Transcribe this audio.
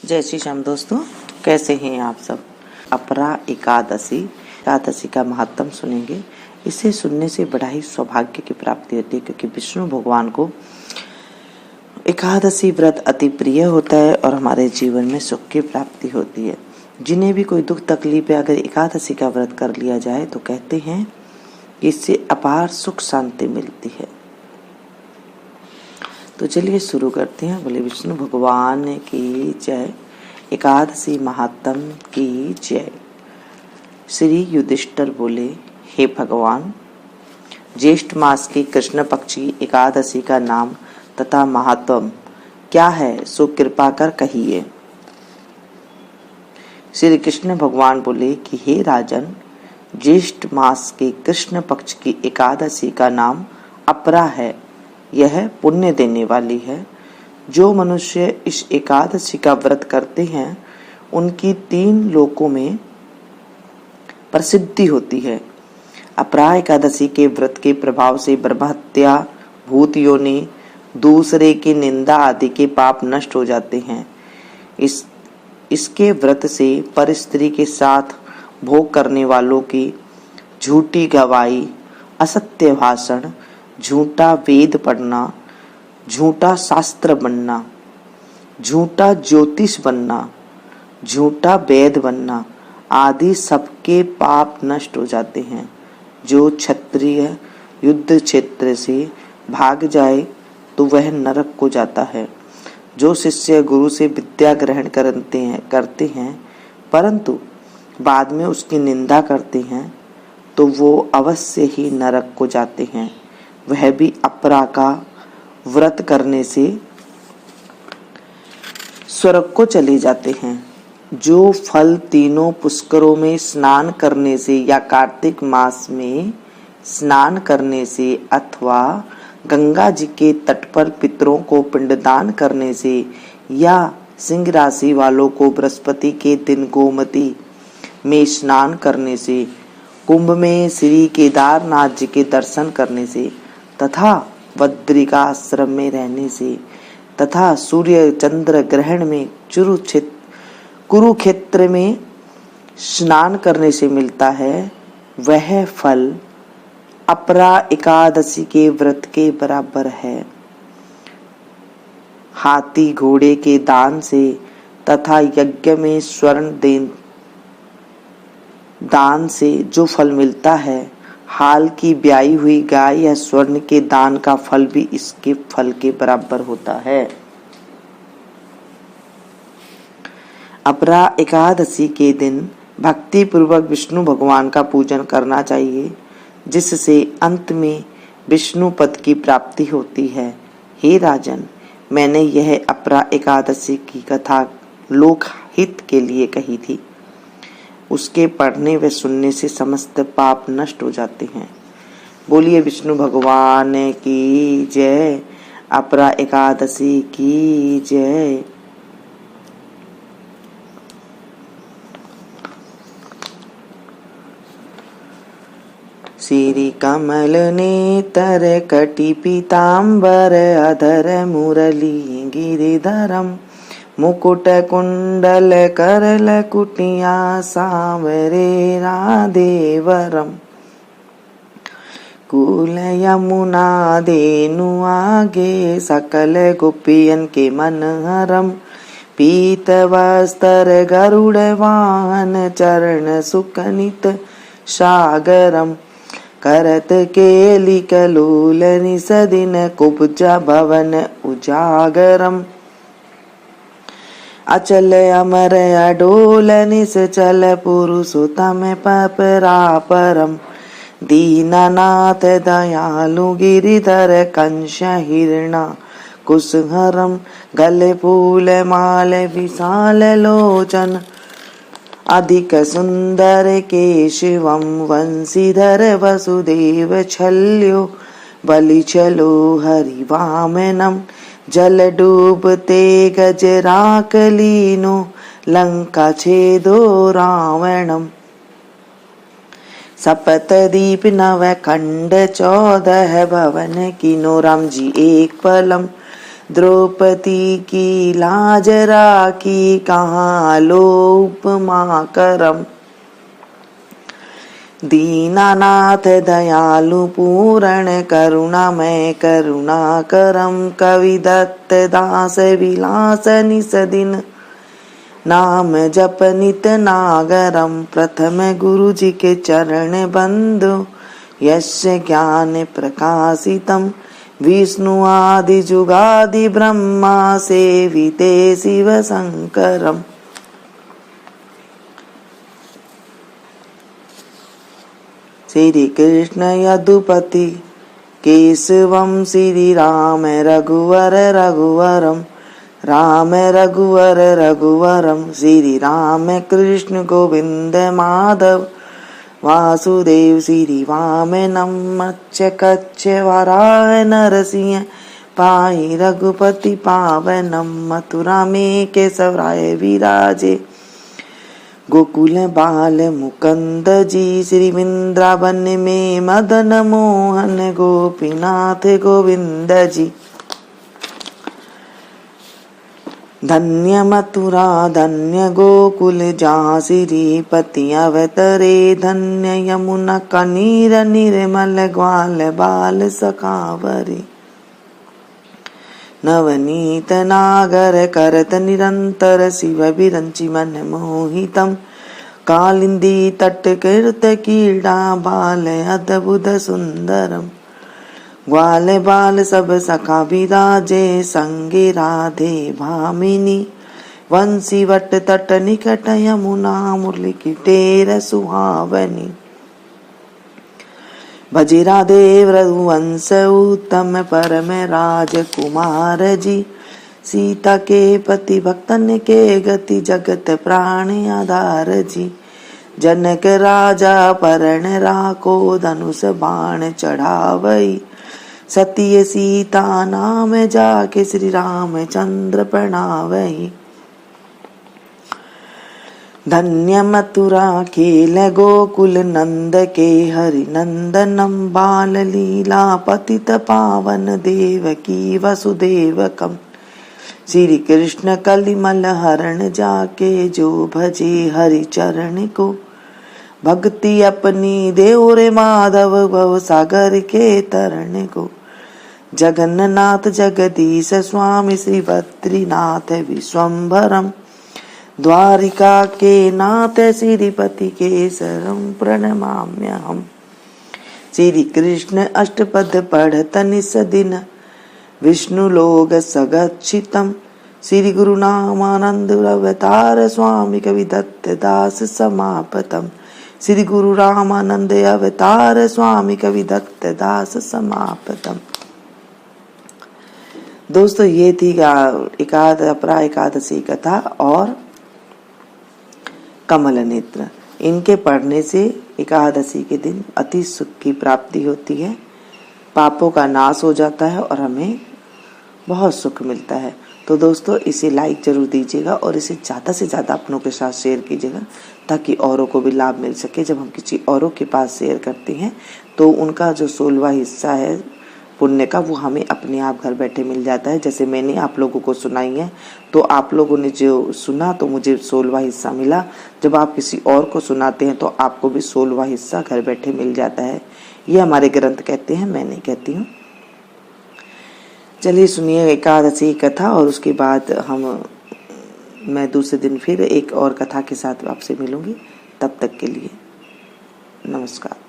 जय श्री श्याम दोस्तों, कैसे हैं आप सब। अपरा एकादशी का महत्व सुनेंगे। इसे सुनने से बड़ा ही सौभाग्य की प्राप्ति होती है, क्योंकि विष्णु भगवान को एकादशी व्रत अति प्रिय होता है और हमारे जीवन में सुख की प्राप्ति होती है। जिन्हें भी कोई दुख तकलीफ है, अगर एकादशी का व्रत कर लिया जाए तो कहते हैं कि इससे अपार सुख शांति मिलती है। तो चलिए शुरू करते हैं। बोले विष्णु भगवान की जय। एकादशी महात्म की जय। श्री युधिष्ठिर बोले, हे भगवान, ज्येष्ठ मास की कृष्ण पक्ष की एकादशी का नाम तथा महात्म क्या है, सो कृपा कर कहिए। श्री कृष्ण भगवान बोले कि हे राजन, ज्येष्ठ मास के कृष्ण पक्ष की एकादशी का नाम अपरा है। यह पुण्य देने वाली है। जो मनुष्य इस एकादशी का व्रत करते हैं उनकी 3 लोकों में प्रसिद्धि होती है। अपरा एकादशी के व्रत के प्रभाव से ब्रह्महत्या, भूत योनि, दूसरे की निंदा आदि के पाप नष्ट हो जाते हैं। इसके व्रत से पर स्त्री के साथ भोग करने वालों की झूठी गवाही, असत्य भाषण, झूठा वेद पढ़ना, झूठा शास्त्र बनना, झूठा ज्योतिष बनना, झूठा वेद बनना आदि सबके पाप नष्ट हो जाते हैं। जो क्षत्रिय युद्ध क्षेत्र से भाग जाए तो वह नरक को जाता है। जो शिष्य गुरु से विद्या ग्रहण करते हैं परंतु बाद में उसकी निंदा करते हैं तो वो अवश्य ही नरक को जाते हैं। वह भी अपरा का व्रत करने से स्वर्ग को चले जाते हैं। जो फल तीनों पुष्करों में स्नान करने से या कार्तिक मास में स्नान करने से अथवा गंगा जी के तट पर पितरों को पिंडदान करने से या सिंह राशि वालों को बृहस्पति के दिन गोमती में स्नान करने से, कुंभ में श्री केदारनाथ जी के दर्शन करने से तथा बद्रिकाश्रम में रहने से तथा सूर्य चंद्र ग्रहण में कुरुक्षेत्र में स्नान करने से मिलता है, वह फल अपरा एकादशी के व्रत के बराबर है। हाथी घोड़े के दान से तथा यज्ञ में स्वर्ण दान से जो फल मिलता है, हाल की ब्याई हुई गाय या स्वर्ण के दान का फल भी इसके फल के बराबर होता है। अपरा एकादशी के दिन भक्ति पूर्वक विष्णु भगवान का पूजन करना चाहिए, जिससे अंत में विष्णु पद की प्राप्ति होती है। हे राजन, मैंने यह अपरा एकादशी की कथा लोकहित के लिए कही थी। उसके पढ़ने व सुनने से समस्त पाप नष्ट हो जाते हैं। बोलिए विष्णु भगवान की जय। अपरा एकादशी की जय। श्री कमल नेतर कटि पीतांबर अधर मुरली गिरिधरम, मुकुट कुंडल करल कुटिया सांवरे राधेवरम, कुल यमुना देनु आगे सकल गोपियन के मनहरम, पीत वस्त्र गरुड़ वाहन चरण सुकनित सागरम, करत केलि कलोल निसदिन कुब्जा भवन उजागरम, अचल अमर अडोल निश्चल पुरुषोत्तम परापरम, दीननाथ दयालु गिरिधर कंस हिरणा कुशहरम, गले फूल माल विशाल लोचन, अधिक सुंदर केशवम, वंशीधर वसुदेव छल्यो बलि चलो हरि वामनम, जल डूबते गजराक लीनो, लंका छेदो रावणम, सपत दीप नव खंड 14 भवन कीनो, राम जी एक पलम, द्रौपदी की लाज राखी, कहाँ लो उपमा करम। दीनानाथ दयालु पूरण, करुणामय करुणा करम। कवि दत्त दास विलास निस दिन, नाम जप नित नागरम। प्रथम गुरु जी के चरण बंधु, यस्य ज्ञान प्रकाशितम। विष्णु आदि जुगादि ब्रह्मा, सेविते शिव शंकरम। श्री कृष्ण यदुपति केशवम, श्री राम रघुवर रघुवरम। राम रघुवर रघुवरम, श्री राम कृष्ण गोविंद माधव। वासुदेव श्री वामनम, मत्स्य कच्छ वराह नरसिंह। पाहि रघुपति पावनम, मथुरा में केशवराय विराजे। गोकुल बाल मुकुंद जी, श्री वृंदावन में मदन मोहन। गोपीनाथ गोविंद जी। धन्य मथुरा धन्य गोकुल, जहाँ श्रीपति अवतरे। धन्य यमुना कनीर निर्मल, ग्वाल बाल सखावरे। नवनीत नागर करत निरंतर, शिव विरंचि मन मोहितम। कालिंदी तट कृत कीड़ा, बाल अद्भुत सुंदरम। ग्वाल बाल सब सखा विराजे, संगे राधे भामिनी। वंशी वट तट निकट यमुना, मुरली की टेर सुहावनी। भजे राधे रघुवंश उत्तम, परम राजकुमार जी। सीता के पति भक्तन के गति, जगत प्राण आधार जी। जनक राजा परण राको, धनुष बाण चढ़ावई। सती सीता नाम जाके, श्री रामचंद्र प्रणावई। धन्य मथुरा खेल गोकुल, नंद के हरि नंदनम। बाल लीला पतित पावन, देवकी वसुदेवकम। श्री कृष्ण कलिमल हरण जाके, जो भजे हरि चरण को। भक्ति अपनी देव रे माधव, भव सागर के तरन को। जगन्नाथ जगदीश स्वामी, श्री बद्रीनाथ विश्वम्भरम। द्वारिका के नाथ, श्रीपति केसरम प्रणमाम्यहम्। श्री कृष्ण अष्टपद पढ़त निस दिन, विष्णु लोक सगच्छितम। श्री गुरु नामानंद अवतार, स्वामी कवि दत्त दास समापतम। श्री गुरु रामानंद अवतार, स्वामी कवि दत्त दास समापतम। दोस्तों, ये थी अपरा एकादशी कथा और कमल नेत्र। इनके पढ़ने से एकादशी के दिन अति सुख की प्राप्ति होती है, पापों का नाश हो जाता है और हमें बहुत सुख मिलता है। तो दोस्तों, इसे लाइक जरूर दीजिएगा और इसे ज़्यादा से ज़्यादा अपनों के साथ शेयर कीजिएगा, ताकि औरों को भी लाभ मिल सके। जब हम किसी औरों के पास शेयर करते हैं तो उनका जो 16वां हिस्सा है पुण्य का, वो हमें अपने आप घर बैठे मिल जाता है। जैसे मैंने आप लोगों को सुनाई है, तो आप लोगों ने जो सुना तो मुझे 16वां हिस्सा मिला। जब आप किसी और को सुनाते हैं तो आपको भी 16वां हिस्सा घर बैठे मिल जाता है। ये हमारे ग्रंथ कहते हैं, मैं नहीं कहती हूँ। चलिए सुनिए एकादशी कथा, और उसके बाद मैं दूसरे दिन फिर एक और कथा के साथ आपसे मिलूंगी। तब तक के लिए नमस्कार।